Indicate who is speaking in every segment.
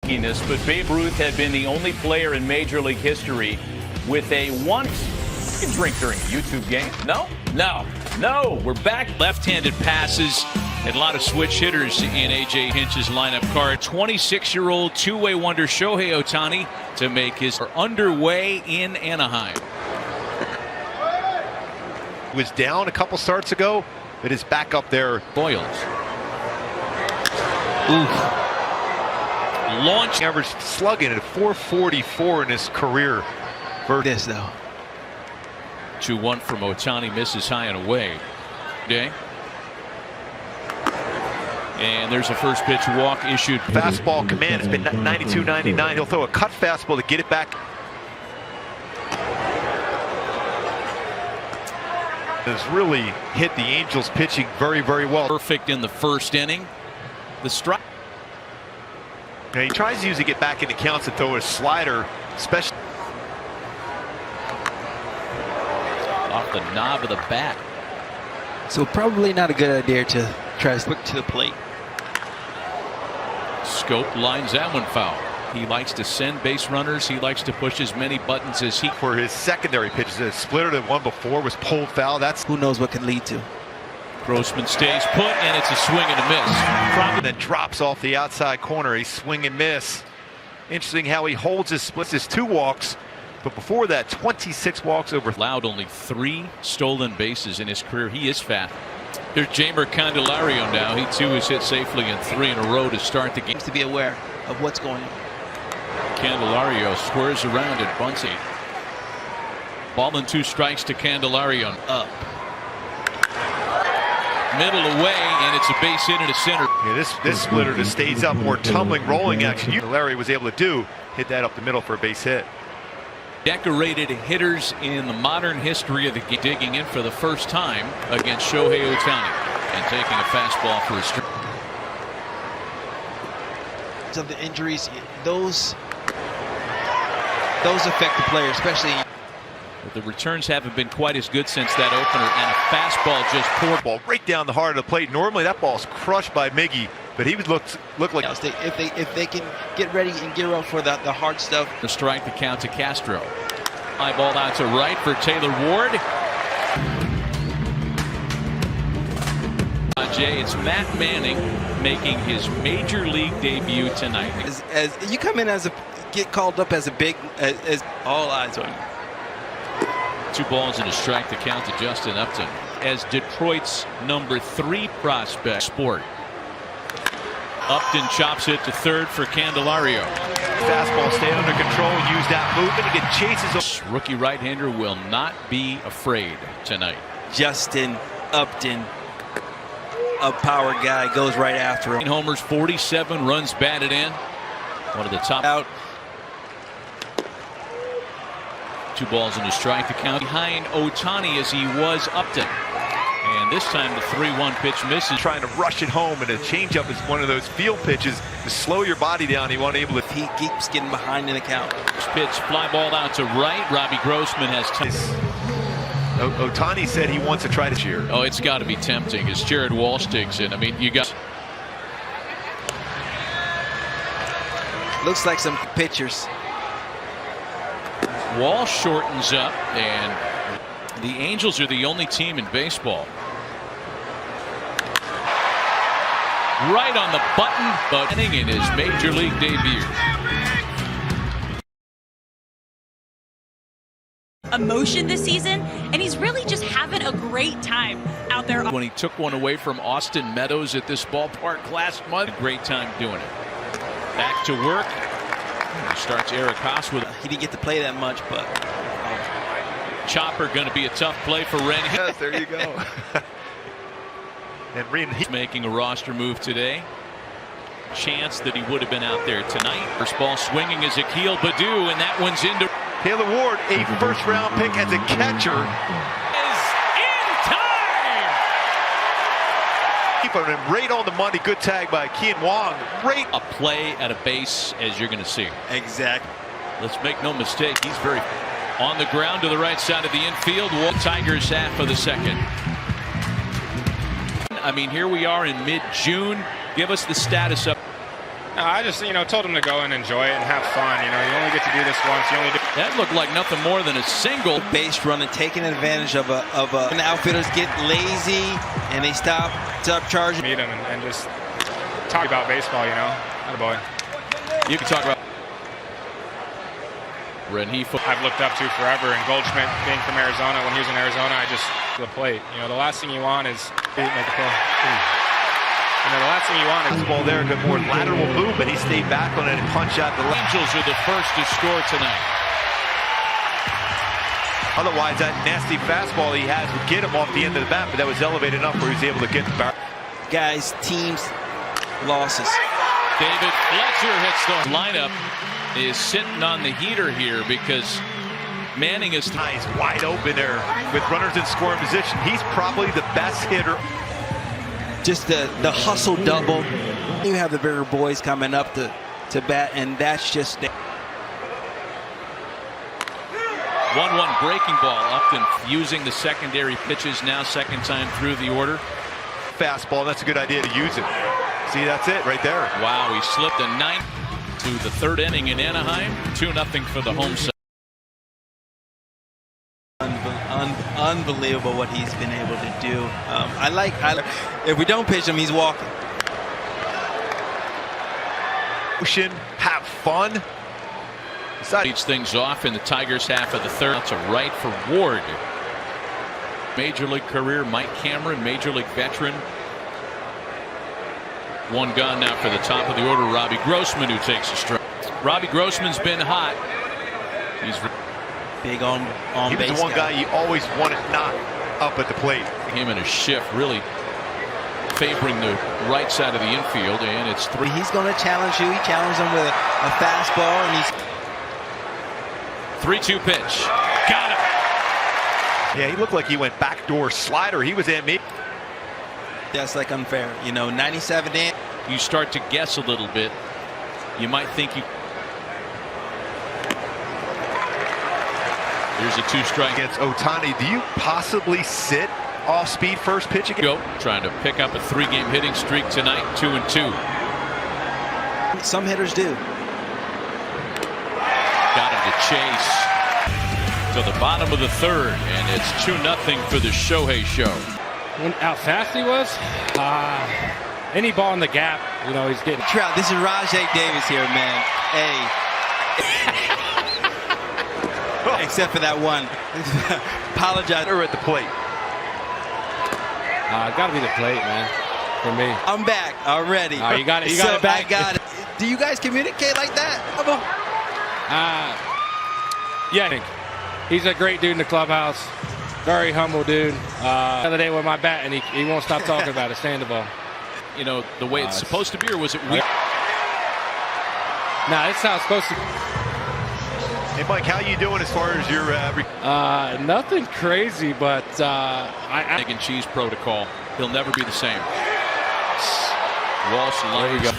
Speaker 1: flakiness, but Babe Ruth had been the only player in Major League history with a once. You can drink during a YouTube game. No. We're back.
Speaker 2: Left-handed passes and a lot of switch hitters in A.J. Hinch's lineup card. 26-year-old two-way wonder Shohei Otani to make his underway in Anaheim.
Speaker 3: Was down a couple starts ago, but is back up there.
Speaker 2: Boyles. Oof. Launch.
Speaker 3: Average slugging at 444 in his career.
Speaker 4: For this though.
Speaker 2: 2-1 from Otani, misses high and away. Day. And there's a first pitch walk issued.
Speaker 3: Fastball command has been 92, 99. He'll throw a cut fastball to get it back. Has really hit the Angels pitching very, very well.
Speaker 2: Perfect in the first inning. The strike.
Speaker 3: Now he tries to usually get back into counts and throw a slider, especially
Speaker 2: off the knob of the bat.
Speaker 4: So probably not a good idea to try to quick to the plate.
Speaker 2: Scope lines that one foul. He likes to send base runners. He likes to push as many buttons as he.
Speaker 3: For his secondary pitches, a splitter that one before was pulled foul. That's
Speaker 4: who knows what can lead to.
Speaker 2: Grossman stays put, and it's a swing and a miss.
Speaker 3: Probably then drops off the outside corner. A swing and miss. Interesting how he holds his splits his 2 walks, but before that 26 walks over.
Speaker 2: Allowed only 3 stolen bases in his career. He is fat. There's Jeimer Candelario now. He too has hit safely in 3 in a row to start the game.
Speaker 4: To be aware of what's going on.
Speaker 2: Candelario squares around and bunts it. Ball and 2 strikes to Candelario. Up. Middle away, and it's a base hit into center.
Speaker 3: Yeah, this splitter just stays up, more tumbling, rolling action. Larry was able to do, hit that up the middle for a base hit.
Speaker 2: Decorated hitters in the modern history of the game, digging in for the first time against Shohei Otani and taking a fastball for a strike.
Speaker 4: Of the injuries, those affect the player, especially.
Speaker 2: But the returns haven't been quite as good since that opener, and a fastball just poured.
Speaker 3: Ball right down the heart of the plate. Normally that ball's crushed by Miggy, but he would look like
Speaker 4: if they can get ready and gear up for the hard stuff.
Speaker 2: The strike the count to Castro. High ball out to right for Taylor Ward. It's Matt Manning making his major league debut tonight.
Speaker 4: As you come in get called up as a big, as all eyes on you.
Speaker 2: 2 balls and a strike to count to Justin Upton as Detroit's number 3 prospect. Sport. Upton chops it to third for Candelario.
Speaker 3: Fastball stay under control, use that movement, he chases.
Speaker 2: Rookie right-hander will not be afraid tonight.
Speaker 4: Justin Upton, a power guy, goes right after him.
Speaker 2: Homers, 47 runs batted in. One of the top out. 2 balls and a strike to count behind Otani as he was Upton. And this time the 3-1 pitch misses.
Speaker 3: Trying to rush it home, and a changeup is one of those field pitches to slow your body down. He won't able to.
Speaker 4: He keeps getting behind in the count.
Speaker 2: Pitch, fly ball out to right. Robbie Grossman has time.
Speaker 3: Otani said he wants to try this year.
Speaker 2: Oh, it's got to be tempting as Jared Walsh digs in. I mean, you got.
Speaker 4: Looks like some pitchers.
Speaker 2: Walsh shortens up, and the Angels are the only team in baseball. Right on the button, but in his major league debut.
Speaker 5: Emotion this season, and he's really just having a great time out there.
Speaker 2: When he took one away from Austin Meadows at this ballpark last month, a great time doing it. Back to work. He starts Eric Haas with.
Speaker 4: He didn't get to play that much, but
Speaker 2: chopper going to be a tough play for Ren.
Speaker 3: Yes, there you go. And Ren,
Speaker 2: he's making a roster move today. Chance that he would have been out there tonight. First ball swinging is Akil Baddoo, and that one's into.
Speaker 3: Taylor Ward, a first-round pick as a catcher.
Speaker 2: Is in time!
Speaker 3: Keep him right on the money. Good tag by Kian Wong. Right.
Speaker 2: A play at a base as you're going to see.
Speaker 4: Exactly.
Speaker 2: Let's make no mistake. He's very on the ground to the right side of the infield. Tigers half of the second. I mean, here we are in mid-June. Give us the status up.
Speaker 6: No, I just, told him to go and enjoy it and have fun. You only get to do this once. You only do.
Speaker 2: That looked like nothing more than a single.
Speaker 4: Base running, taking advantage of and the outfielders get lazy and they stop charging.
Speaker 6: Meet him and just talk about baseball. Attaboy.
Speaker 2: You can talk about Renifa.
Speaker 6: I've looked up to forever, and Goldschmidt being from Arizona. When he was in Arizona, I just the plate. The last thing you want is make a play. The last thing you want is
Speaker 3: ball there, a bit more lateral movement. He stayed back on it and punched out the left.
Speaker 2: Angels are the first to score tonight.
Speaker 3: Otherwise, that nasty fastball he has would get him off the end of the bat, but that was elevated enough where he was able to get the barrel.
Speaker 4: Guys, teams, losses.
Speaker 2: David Fletcher hits the lineup. Is sitting on the heater here because Manning is
Speaker 3: he's wide open there with runners in scoring position. He's probably the best hitter.
Speaker 4: Just the hustle double. You have the bigger boys coming up to bat, and that's just
Speaker 2: 1-1 breaking ball. Upton using the secondary pitches now, second time through the order.
Speaker 3: Fastball, that's a good idea to use it. See, that's it right there.
Speaker 2: Wow, he slipped a ninth to the third inning in Anaheim. 2-0 for the home side.
Speaker 4: Unbelievable what he's been able to do. I like if we don't pitch him, he's walking.
Speaker 3: Have fun.
Speaker 2: Leads things off in the Tigers' half of the third. That's a right for Ward. Major League career, Mike Cameron, Major League veteran. One gone now for the top of the order, Robbie Grossman, who takes a strike. Robbie Grossman's been hot. He's
Speaker 4: big on
Speaker 3: he was
Speaker 4: base.
Speaker 3: The one guy you always wanted not up at the plate.
Speaker 2: Him in a shift, really favoring the right side of the infield, and it's 3.
Speaker 4: He's going to challenge you. He challenged him with a fastball, and he's
Speaker 2: 3-2 pitch. Got him.
Speaker 3: Yeah, he looked like he went backdoor slider. He was at me.
Speaker 4: That's like unfair. 97 in.
Speaker 2: You start to guess a little bit. You might think you. Here's a 2-strike
Speaker 3: against Otani. Do you possibly sit off speed first pitch again?
Speaker 2: Go trying to pick up a 3-game hitting streak tonight. 2-2.
Speaker 4: Some hitters do.
Speaker 2: Got him to chase to the bottom of the third, and it's 2-0 for the Shohei Show.
Speaker 7: How fast he was. Any ball in the gap, he's getting.
Speaker 4: Trout, this is Rajay Davis here, man. Hey. Except for that one. Apologize.
Speaker 3: Or at the plate.
Speaker 7: Got to be the plate, man. For me.
Speaker 4: I'm back already.
Speaker 7: You got it. You got it back.
Speaker 4: I got it. Do you guys communicate like that?
Speaker 7: Yeah. He's a great dude in the clubhouse. Very humble dude. The other day with my bat, and he won't stop talking about it. Stand the ball.
Speaker 2: The way it's supposed to be, or was it weird?
Speaker 7: Nah, that's how it's supposed to be.
Speaker 3: Hey, Mike, how you doing as far as your...
Speaker 7: Nothing crazy, but
Speaker 2: Egg and cheese protocol. He'll never be the same. Walsh,
Speaker 7: there you go.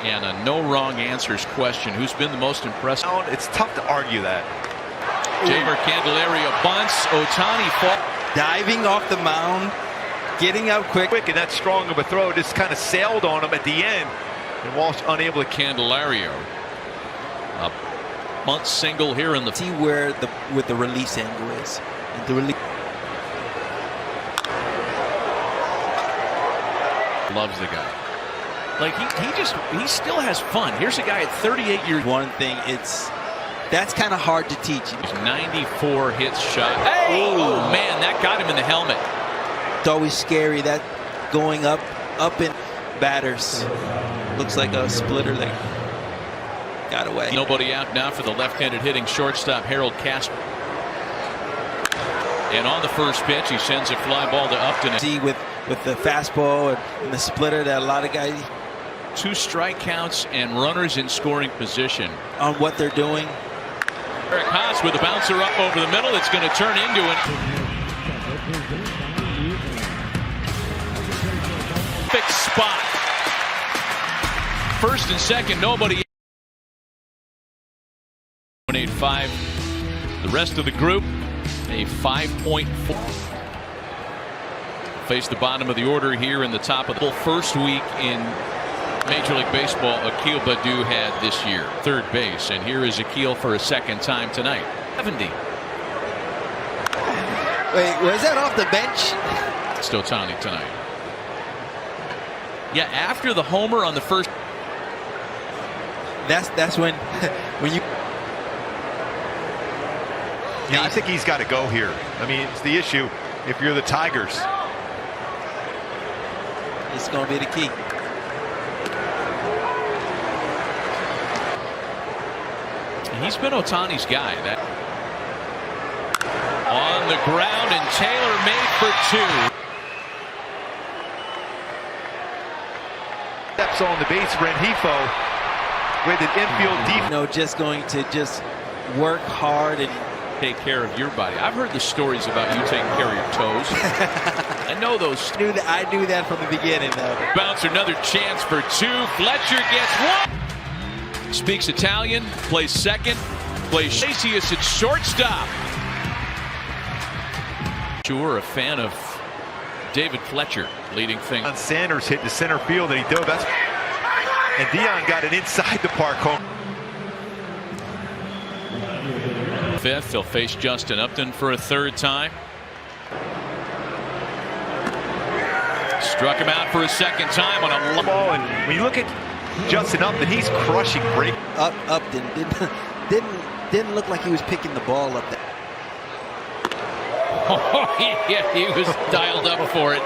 Speaker 2: And a no wrong answers question. Who's been the most impressive?
Speaker 3: It's tough to argue that.
Speaker 2: Jamer Candelario bunts. Otani fall.
Speaker 4: Diving off the mound. Getting out quick.
Speaker 3: And that strong of a throw just kind of sailed on him at the end. And Walsh unable to.
Speaker 2: Candelario. A bunt single here in the.
Speaker 4: See where the release angle is. The release.
Speaker 2: Loves the guy. Like he still has fun. Here's a guy at 38 years.
Speaker 4: One thing, that's kind of hard to teach.
Speaker 2: 94 hits shot. Hey! Oh man, that got him in the helmet.
Speaker 4: It's always scary that going up in batters. Looks like a splitter that got away.
Speaker 2: Nobody out now for the left-handed hitting shortstop Harold Casper. And on the first pitch, he sends a fly ball to Upton.
Speaker 4: See with the fastball and the splitter that a lot of guys.
Speaker 2: 2 strikeouts and runners in scoring position.
Speaker 4: On what they're doing.
Speaker 2: Eric Haas with a bouncer up over the middle. It's going to turn into it. Perfect spot. First and second, nobody. 1.85. The rest of the group, a 5.4. face the bottom of the order here in the top of the first week in Major League Baseball. Akil Baddoo had this year, third base, and here is Akil for a second time tonight. 70.
Speaker 4: Wait, was that off the bench?
Speaker 2: It's Otani tonight. Yeah, after the homer on the first.
Speaker 4: That's when you.
Speaker 3: Yeah, I think he's got to go here. I mean, it's the issue if you're the Tigers.
Speaker 4: It's going to be the key.
Speaker 2: He's been Otani's guy. That on the ground, and Taylor made for two.
Speaker 3: Steps on the base, Renjifo with an infield deep.
Speaker 4: You know, just going to just work hard and
Speaker 2: take care of your body. I've heard the stories about you taking care of your toes. I know those.
Speaker 4: I knew that from the beginning, though.
Speaker 2: Bounce, another chance for two. Fletcher gets one. Speaks Italian, plays second, plays Iglesias at shortstop. Sure, a fan of David Fletcher leading things.
Speaker 3: Sanders hit the center field and he dove. And Dion got it inside the park home.
Speaker 2: Fifth, he'll face Justin Upton for a third time. Struck him out for a second time on a
Speaker 3: ball, and when you look at Justin Upton, he's crushing great.
Speaker 4: Upton didn't look like he was picking the ball up there.
Speaker 2: Oh, yeah, he was dialed up for it.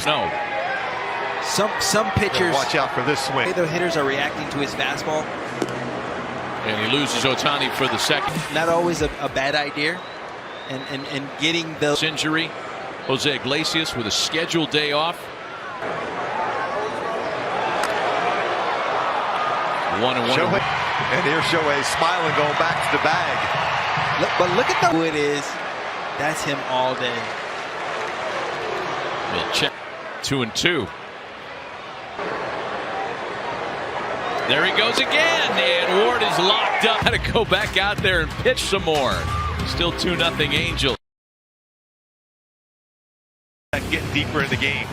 Speaker 2: No.
Speaker 4: Some pitchers.
Speaker 3: Watch out for this swing.
Speaker 4: The hitters are reacting to his fastball.
Speaker 2: And he loses Otani for the second.
Speaker 4: Not always a bad idea. And getting the
Speaker 2: injury. Jose Iglesias with a scheduled day off. 1-1.
Speaker 3: Shohei, and here's Shohei smiling, going back to the bag.
Speaker 4: But look at who it is. That's him all day.
Speaker 2: We'll check. 2-2. There he goes again, and Ward is locked up. Got to go back out there and pitch some more. Still 2-0 Angels.
Speaker 3: Getting deeper in the game.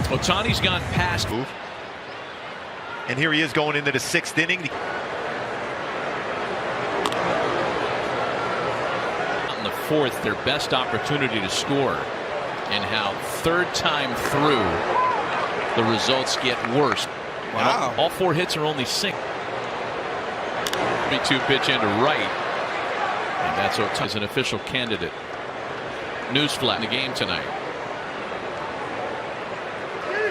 Speaker 2: Otani's gone past.
Speaker 3: And here he is going into the sixth inning.
Speaker 2: In the fourth, their best opportunity to score. And how third time through, the results get worse.
Speaker 4: Wow.
Speaker 2: All four hits are only single. 3-2 pitch into right. And that's Otani as an official candidate. Newsflash in the game tonight.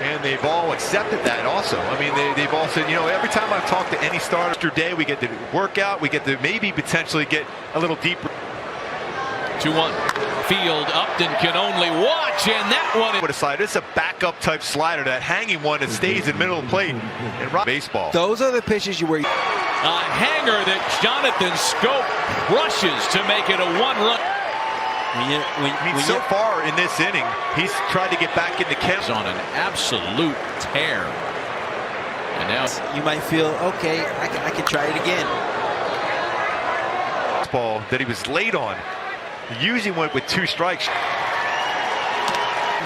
Speaker 3: And they've all accepted that also. I mean, they've all said, you know, every time I've talked to any starter today, we get to work out, we get to maybe potentially get a little deeper.
Speaker 2: 2-1. Field, Upton can only watch, and that one.
Speaker 3: What a slider. It's a backup type slider, that hanging one that stays in the middle of the plate. And baseball.
Speaker 4: Those are the pitches you were.
Speaker 2: A hanger that Jonathan Scope crushes to make it a one-run.
Speaker 3: So far in this inning, he's tried to get back in the count.
Speaker 2: On an absolute tear. And now
Speaker 4: you might feel, okay, I can try it again.
Speaker 3: Ball that he was late on. He usually went with 2 strikes.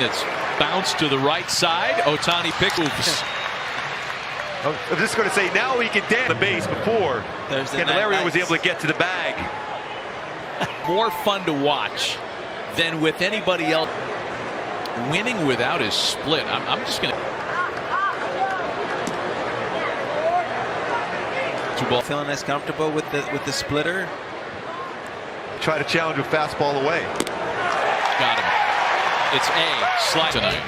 Speaker 2: It's bounced to the right side. Otani picks.
Speaker 3: I'm just going to say, now he can dance the base before Candelario was able to get to the bag.
Speaker 2: More fun to watch than with anybody else. Winning without his split. I'm just going to. 2 ball.
Speaker 4: Feeling as comfortable with the splitter.
Speaker 3: Try to challenge a fastball away.
Speaker 2: Got him. It's a slide tonight.